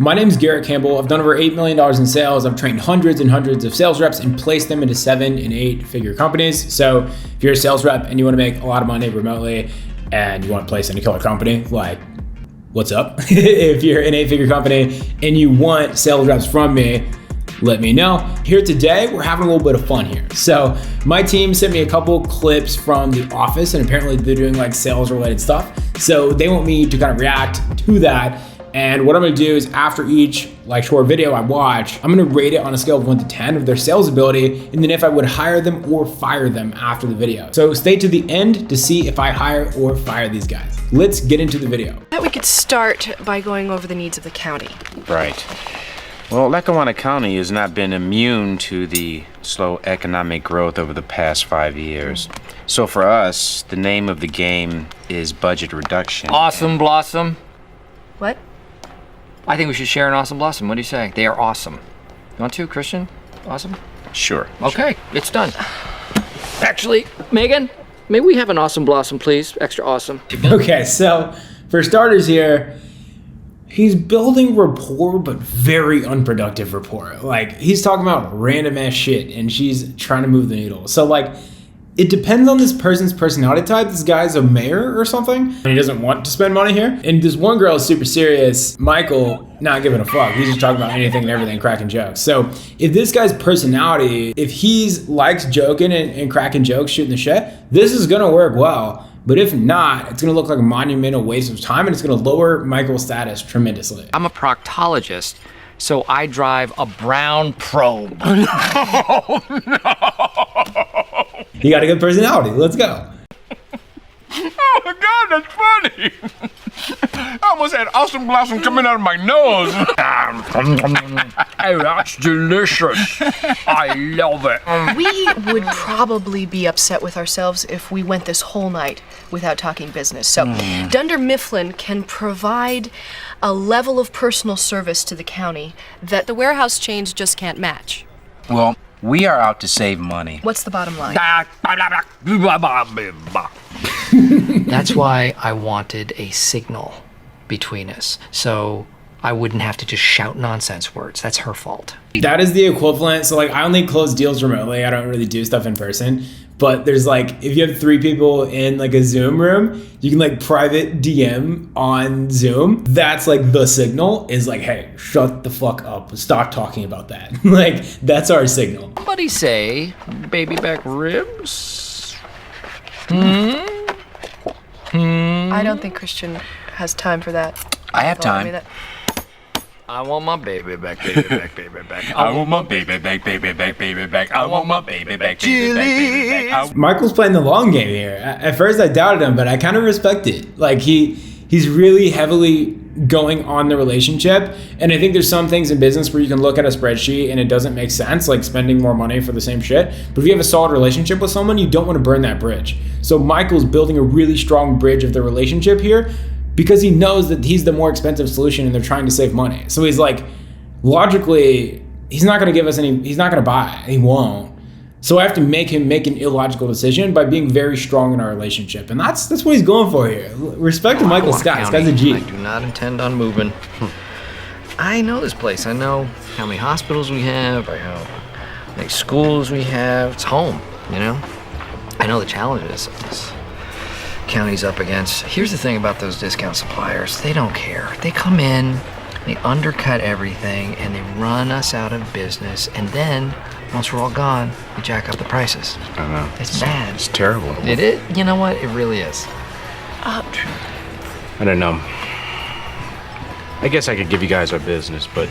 My name is Garrett Campbell. I've done over $8 million in sales. I've trained hundreds and hundreds of sales reps and placed them into 7- and 8-figure companies. So if you're a sales rep and you want to make a lot of money remotely and you want to place in a killer company, like, what's up? If you're an 8-figure company and you want sales reps from me, let me know. Here today, we're having a little bit of fun here. So my team sent me a couple clips from the office, and apparently they're doing like sales related stuff. So they want me to kind of react to that. And what I'm gonna do is after each like short video I watch, I'm gonna rate it on a scale of 1 to 10 of their sales ability, and then if I would hire them or fire them after the video. So stay to the end to see if I hire or fire these guys. Let's get into the video. We could start by going over the needs of the county. Right. Well, Lackawanna County has not been immune to the slow economic growth over the past 5 years. So for us, the name of the game is budget reduction. Awesome Blossom. What? I think we should share an Awesome Blossom. What do you say? They are awesome. You want to, Christian? Awesome? Sure. Okay, it's done. Actually, Megan, may we have an Awesome Blossom, please? Extra awesome. Okay, so for starters here, he's building rapport, but very unproductive rapport. Like, he's talking about random ass shit and she's trying to move the needle. So like, it depends on this person's personality type. This guy's a mayor or something, and he doesn't want to spend money here. And this one girl is super serious. Michael, not giving a fuck. He's just talking about anything and everything, cracking jokes. So if this guy's personality, if he's likes joking and cracking jokes, shooting the shit, this is gonna work well. But if not, it's gonna look like a monumental waste of time, and it's gonna lower Michael's status tremendously. I'm a proctologist, so I drive a brown probe. You got a good personality. Let's go. Oh my God, that's funny. I almost had Awesome Blossom coming out of my nose. Hey, that's delicious. I love it. We would probably be upset with ourselves if we went this whole night without talking business. So Dunder Mifflin can provide a level of personal service to the county that the warehouse chains just can't match. Well, we are out to save money. What's the bottom line? That's why I wanted a signal between us, so I wouldn't have to just shout nonsense words. That's her fault. That is the equivalent. So like, I only close deals remotely. I don't really do stuff in person. But there's like, if you have 3 people in like a Zoom room, you can like private DM on Zoom. That's like the signal is like, hey, shut the fuck up. Stop talking about that. Like, that's our signal. Somebody say baby back ribs? I don't think Christian has time for that. I have time. I want my baby back, baby back, baby back. I want my baby back, baby back, baby back. I want my baby back, baby back, baby back. Michael's playing the long game here. At first I doubted him, but I kind of respect it. Like, he's really heavily going on the relationship. And I think there's some things in business where you can look at a spreadsheet and it doesn't make sense, like spending more money for the same shit. But if you have a solid relationship with someone, you don't want to burn that bridge. So Michael's building a really strong bridge of the relationship here, because he knows that he's the more expensive solution and they're trying to save money. So he's like, logically, he's not gonna give us any, he's not gonna buy it, he won't. So I have to make him make an illogical decision by being very strong in our relationship. And that's what he's going for here. Respect to Michael Scott, this guy's a G. I do not intend on moving. I know this place, I know how many hospitals we have, I know how many schools we have. It's home, you know? I know the challenges this county's up against. Here's the thing about those discount suppliers. They don't care. They come in, they undercut everything, and they run us out of business. And then, once we're all gone, they jack up the prices. I know. It's bad. It's terrible. It is. You know what? It really is. I don't know. I guess I could give you guys our business, but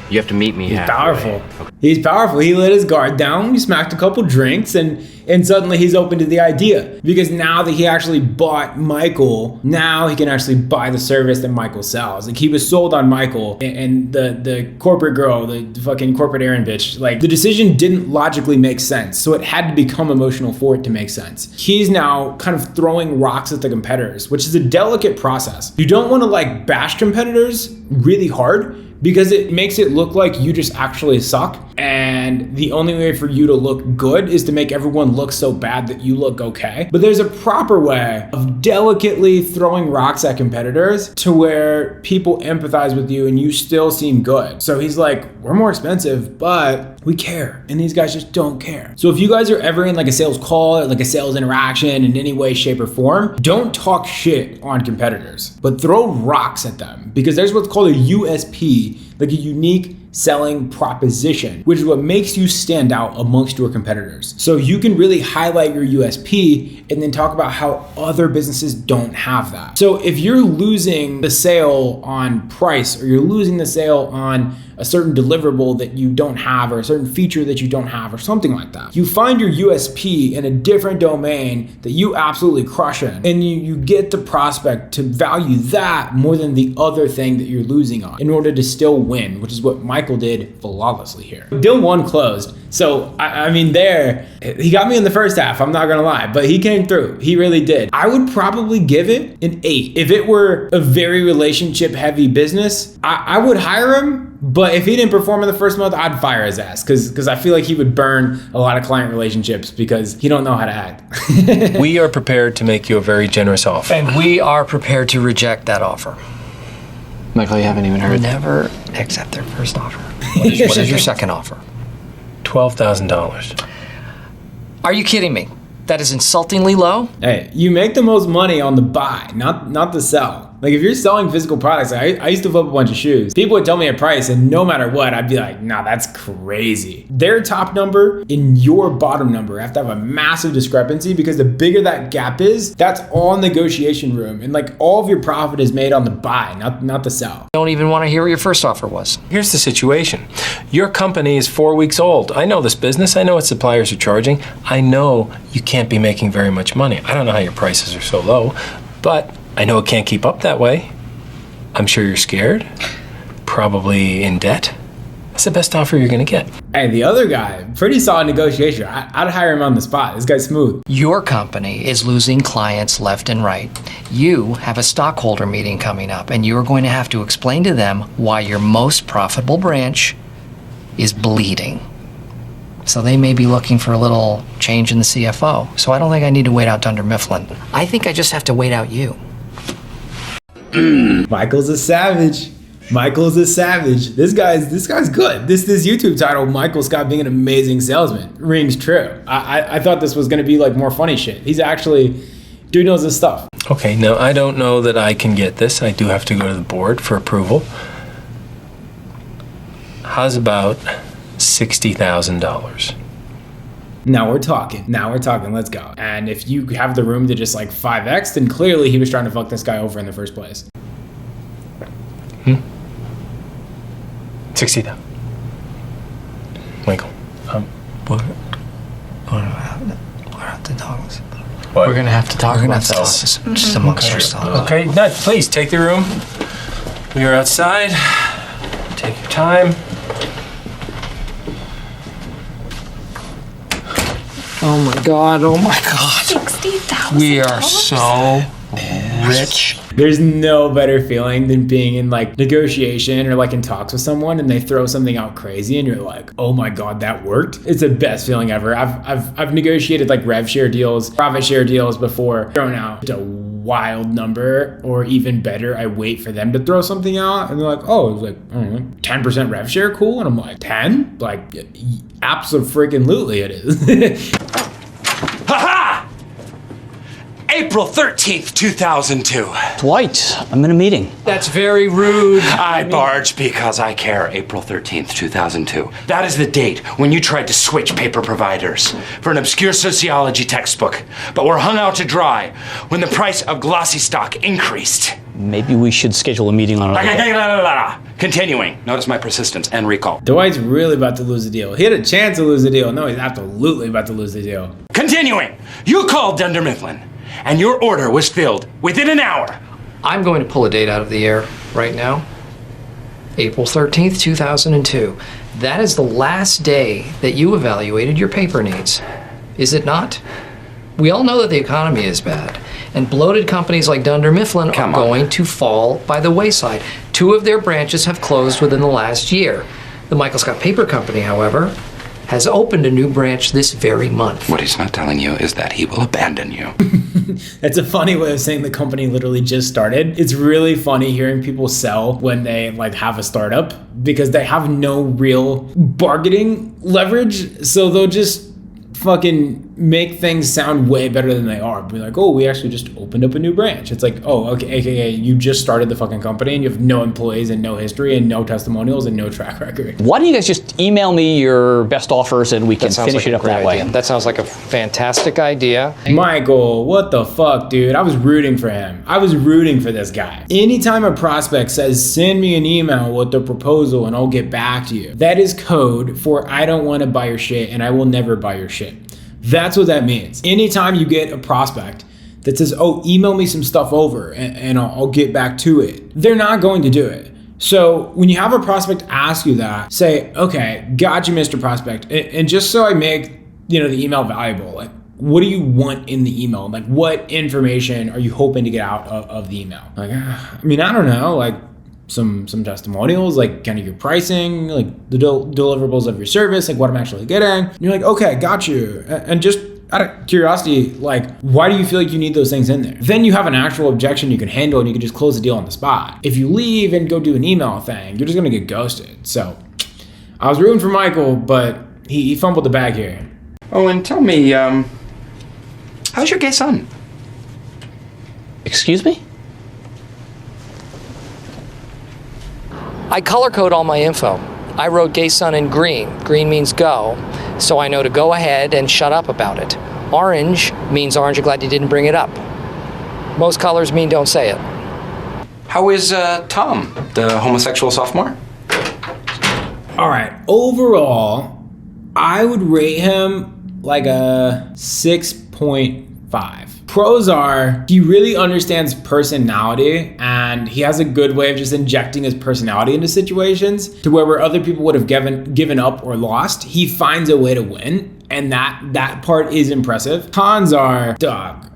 you have to meet me He's halfway. powerful. He's powerful. He let his guard down. He smacked a couple drinks, and suddenly he's open to the idea. Because now that he actually bought Michael, now he can actually buy the service that Michael sells. Like, he was sold on Michael, and the corporate girl, the fucking corporate errand bitch, like, the decision didn't logically make sense. So it had to become emotional for it to make sense. He's now kind of throwing rocks at the competitors, which is a delicate process. You don't want to like bash competitors really hard, because it makes it look like you just actually suck. And the only way for you to look good is to make everyone look so bad that you look okay. But there's a proper way of delicately throwing rocks at competitors to where people empathize with you and you still seem good. So he's like, we're more expensive, but we care. And these guys just don't care. So if you guys are ever in like a sales call or like a sales interaction in any way, shape, or form, don't talk shit on competitors, but throw rocks at them, because there's what's called a USP, like a unique selling proposition, which is what makes you stand out amongst your competitors. So you can really highlight your USP and then talk about how other businesses don't have that. So if you're losing the sale on price, or you're losing the sale on a certain deliverable that you don't have, or a certain feature that you don't have, or something like that, you find your USP in a different domain that you absolutely crush in, and you get the prospect to value that more than the other thing that you're losing on in order to still win, which is what Michael did flawlessly here. Deal 1 closed. So, I mean, there, he got me in the first half, I'm not gonna lie, but he came through. He really did. I would probably give it an 8. If it were a very relationship heavy business, I would hire him, but if he didn't perform in the first month, I'd fire his ass, because I feel like he would burn a lot of client relationships because he don't know how to act. We are prepared to make you a very generous offer. And we are prepared to reject that offer. Michael, you haven't even heard. Never accept their first offer. What is your second offer? $12,000. Are you kidding me? That is insultingly low. Hey, you make the most money on the buy, not the sell. Like if you're selling physical products, I used to flip a bunch of shoes. People would tell me a price and no matter what, I'd be like, nah, that's crazy. Their top number and your bottom number have to have a massive discrepancy, because the bigger that gap is, that's all negotiation room. And like all of your profit is made on the buy, not the sell. I don't even want to hear what your first offer was. Here's the situation. Your company is 4 weeks old. I know this business. I know what suppliers are charging. I know you can't be making very much money. I don't know how your prices are so low, but I know it can't keep up that way. I'm sure you're scared, probably in debt. That's the best offer you're gonna get. Hey, the other guy, pretty solid negotiation. I'd hire him on the spot. This guy's smooth. Your company is losing clients left and right. You have a stockholder meeting coming up, and you're going to have to explain to them why your most profitable branch is bleeding. So they may be looking for a little change in the CFO. So I don't think I need to wait out Dunder Mifflin. I think I just have to wait out you. Michael's a savage. Michael's a savage. This guy's good. This YouTube title, Michael Scott being an amazing salesman, rings true. I thought this was gonna be like more funny shit. He's actually, dude knows his stuff. Okay, now I don't know that I can get this. I do have to go to the board for approval. How's about $60,000? Now we're talking. Let's go. And if you have the room to just like 5x, then clearly he was trying to fuck this guy over in the first place. 60,000. Michael. What are the dogs? What? We're gonna have to talk about this. Just amongst ourselves. Okay, no, please take the room. We are outside. Take your time. Oh my god, oh my god. 60,000. We are so rich. There's no better feeling than being in like negotiation or like in talks with someone and they throw something out crazy and you're like, oh my god, that worked. It's the best feeling ever. I've negotiated like rev share deals, profit share deals before, thrown out a wild number, or even better, I wait for them to throw something out and they're like, oh, it's like, I don't know, 10% rev share, cool. And I'm like, 10? Like, absolutely it is. Ha-ha! April 13th, 2002. Dwight, I'm in a meeting. That's very rude. I barged because I care. April 13th, 2002. That is the date when you tried to switch paper providers for an obscure sociology textbook, but were hung out to dry when the price of glossy stock increased. Maybe we should schedule a meeting on it. Continuing. Notice my persistence and recall. Dwight's really about to lose the deal. He had a chance to lose the deal. No, he's absolutely about to lose the deal. Continuing. You called Dunder Mifflin, and your order was filled within an hour. I'm going to pull a date out of the air right now. April 13th, 2002. That is the last day that you evaluated your paper needs. Is it not? We all know that the economy is bad, and bloated companies like Dunder Mifflin are going to fall by the wayside. 2 of their branches have closed within the last year. The Michael Scott Paper Company, however, has opened a new branch this very month. What he's not telling you is that he will abandon you. That's a funny way of saying the company literally just started. It's really funny hearing people sell when they like have a startup because they have no real bargaining leverage. So they'll just fucking make things sound way better than they are. Be like, oh, we actually just opened up a new branch. It's like, oh, okay, aka you just started the fucking company and you have no employees and no history and no testimonials and no track record. Why don't you guys just email me your best offers and we can finish it up that way? That sounds like a fantastic idea. Michael, what the fuck, dude? I was rooting for him. I was rooting for this guy. Anytime a prospect says, send me an email with the proposal and I'll get back to you, that is code for I don't want to buy your shit and I will never buy your shit. That's what that means. Anytime you get a prospect that says, oh, email me some stuff over and I'll get back to it, they're not going to do it. So when you have a prospect ask you that, say, okay, got you, Mr. Prospect. And just so I make, the email valuable, like, what do you want in the email? Like, what information are you hoping to get out of the email? Like, I don't know, like, some testimonials, like kind of your pricing, like the deliverables of your service, like what I'm actually getting. And you're like, okay, got you. And just out of curiosity, like, why do you feel like you need those things in there? Then you have an actual objection you can handle and you can just close the deal on the spot. If you leave and go do an email thing, you're just gonna get ghosted. So I was rooting for Michael, but he fumbled the bag here. Oh, and tell me, how's your gay son? Excuse me? I color code all my info. I wrote gay son in green. Green means go, so I know to go ahead and shut up about it. Orange means orange, you're glad you didn't bring it up. Most colors mean don't say it. How is Tom, the homosexual sophomore? All right, overall, I would rate him like a 6.5. Pros are, he really understands personality and he has a good way of just injecting his personality into situations to where other people would have given up or lost. He finds a way to win, and that part is impressive. Cons are, dog,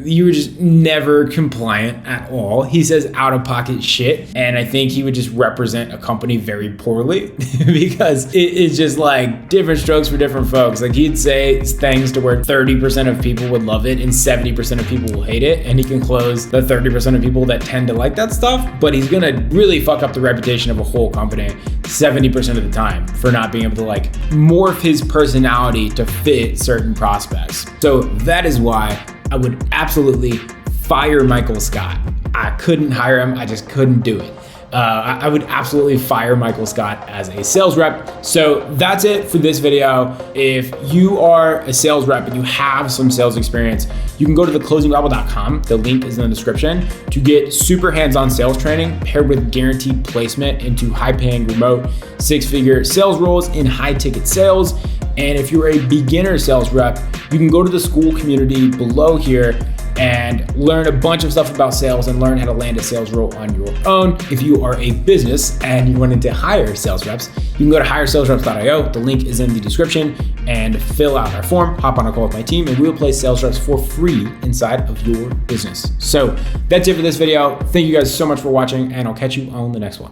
you were just never compliant at all. He says out-of-pocket shit, and I think he would just represent a company very poorly because it's just like different strokes for different folks. Like he'd say things to where 30% of people would love it and 70% of people will hate it, and he can close the 30% of people that tend to like that stuff, but he's gonna really fuck up the reputation of a whole company 70% of the time for not being able to like morph his personality to fit certain prospects. So that is why I would absolutely fire Michael Scott. I couldn't hire him. I just couldn't do it. I would absolutely fire Michael Scott as a sales rep. So that's it for this video. If you are a sales rep and you have some sales experience, you can go to theclosingbible.com. The link is in the description to get super hands-on sales training paired with guaranteed placement into high-paying remote six-figure sales roles in high-ticket sales. And if you're a beginner sales rep, you can go to the school community below here and learn a bunch of stuff about sales and learn how to land a sales role on your own. If you are a business and you wanted to hire sales reps, you can go to hiresalesreps.io. The link is in the description and fill out our form, hop on a call with my team, and we'll place sales reps for free inside of your business. So that's it for this video. Thank you guys so much for watching, and I'll catch you on the next one.